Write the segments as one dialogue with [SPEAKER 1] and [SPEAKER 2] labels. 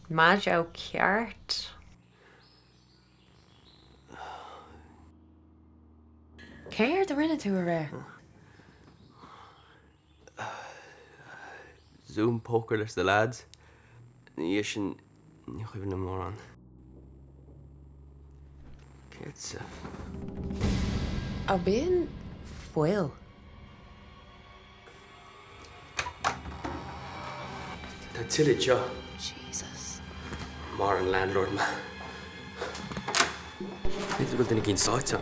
[SPEAKER 1] Maid ó ceart. Céir do rinne tú a ré?
[SPEAKER 2] Zoom poker leis the lads. Ní sin ní chuimhin na mór an. Céirtsa.
[SPEAKER 1] A bíon foiil.
[SPEAKER 2] Tá tiile seo
[SPEAKER 1] Jesus.
[SPEAKER 2] mar an landlord ma. Níl go duna cinn sáte.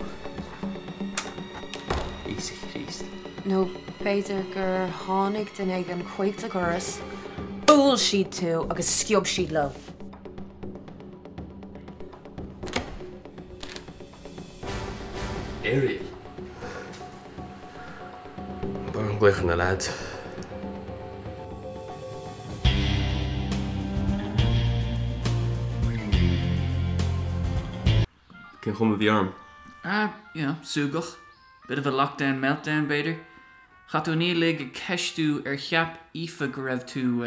[SPEAKER 2] Easy, easy.
[SPEAKER 1] No, beidir gur tháinig den ag an chuid a goras. Búil siad tú agus sciobh siad lo.
[SPEAKER 2] Éirí. Bar an gluchan na lads. Cén chum a bhí arm?
[SPEAKER 3] Súgach. Bit of a lockdown, meltdown, beidir. Chatú ní lig a ceistú cheap Aoife go raibh tú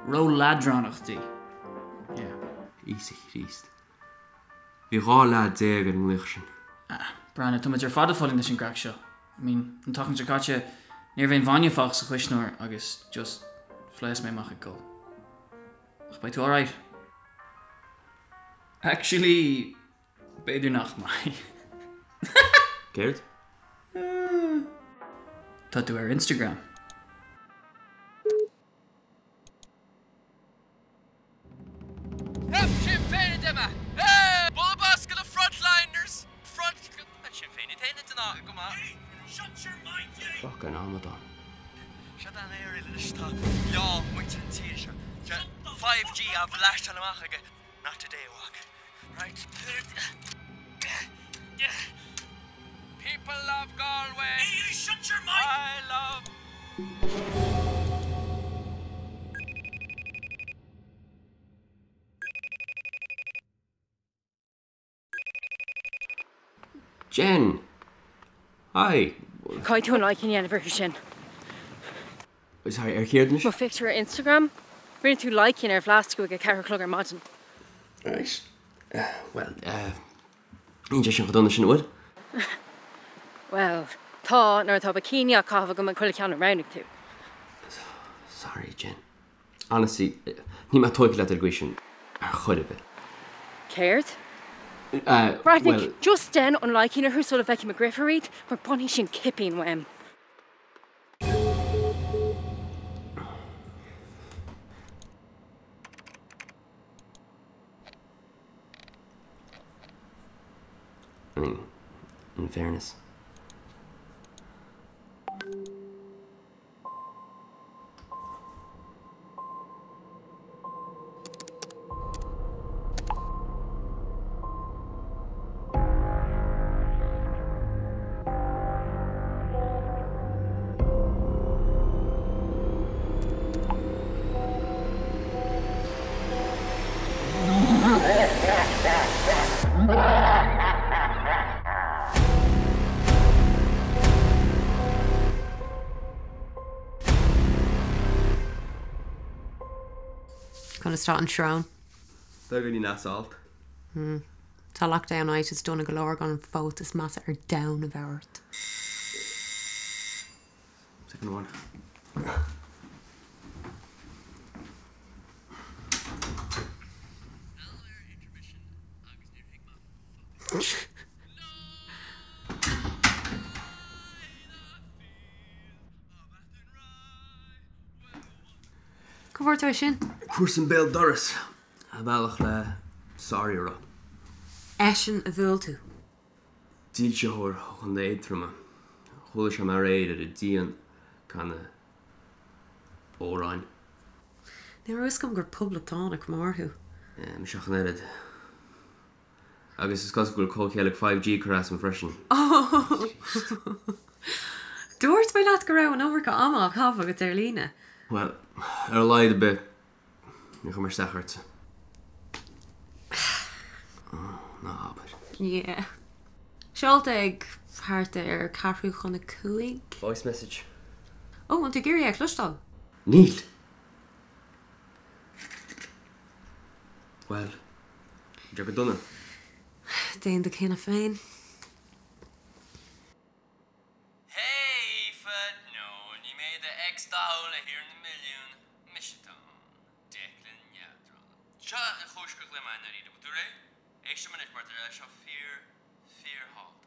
[SPEAKER 3] ró ladránachtaí.
[SPEAKER 2] Easy, easy. Bhí rá lad déag an gluch sin.
[SPEAKER 3] Brian, tú muid ar fada fáilinn leis an gcrack seo. I mean, an tachan se caite níor bhéon bhaine fach sa chuisnúir agus just fleis mé mach a go. Ach, bai tú all right? Actually, beidir nach mai.
[SPEAKER 2] Geared?
[SPEAKER 3] Tá tú ar Instagram.
[SPEAKER 4] Sinn Féin dema! Hey! Bullabus go the frontliners! Sinn Féin Téann dna go ma. Shut your mind, you!
[SPEAKER 2] Fucking Ramadan.
[SPEAKER 4] Shut an air lista. Ja, muint an tíir seo. 5G a bhlaist an amach aige. Not today, walk. Right? People love Galway. Hey, you shut your mind! I love...
[SPEAKER 2] Jen! Hi!
[SPEAKER 5] Caid tú an liking anniversary sin.
[SPEAKER 2] Sorry, ar chéad mis?
[SPEAKER 5] Má fictar ar Instagram. Rinne tú liking ar bhlasc go ceithre clog ar maidin.
[SPEAKER 2] Right. Well, ní sin go donna sin bhfuil?
[SPEAKER 5] Well, tá nar tá bikini a cafa go man chuile ceann roundnig tú.
[SPEAKER 2] Sorry, Jen. Honestly, ní má tóig le ar gcuisisin ar chuide bit.
[SPEAKER 5] Céirt?
[SPEAKER 2] Well,
[SPEAKER 5] Right, Nick, just den an liking ar húsol a bheith me grifaríd, mar bunny sin kipping wem.
[SPEAKER 2] I mean, in fairness.
[SPEAKER 1] Gonna start an Shrone.
[SPEAKER 2] They're really not salt.
[SPEAKER 1] Tá lockdown night is done a galore gan fót is massa ar down of ourt.
[SPEAKER 2] Second one.
[SPEAKER 1] Comfort sin?
[SPEAKER 2] Cuairsan Béal Doras. A bhealach le sorry ra.
[SPEAKER 1] Eisian a bhúil tú.
[SPEAKER 2] Díl se hór chun na éadtrama. Chúla se mar réad ar a díon canna óráin.
[SPEAKER 1] Ní ruscom gur public tánach marthú.
[SPEAKER 2] Mi seach an éad. Agus is cos gúil cócéalaigh 5G carás an freisin.
[SPEAKER 1] Oh! Dúirt mé leat go raibh an ómhar go amach hafa go ar lína.
[SPEAKER 2] Well, ar leid a bit. Ní chu mar stachart. Ná habir.
[SPEAKER 1] Yeah. Seolta ag harta ar carthú chun na cuaig.
[SPEAKER 2] Voice message.
[SPEAKER 1] Oh, an tú géirí ag clustal?
[SPEAKER 2] Níl. Well, go go donna.
[SPEAKER 1] Déan de chéna féin.
[SPEAKER 2] Aoife, no, ní méid a ex-dáil a hir na milliún. Mishetán, Declan Yadron. Seo a chóiscach le main na ríide, bú ré? Éiste man eich mar seo fear hall.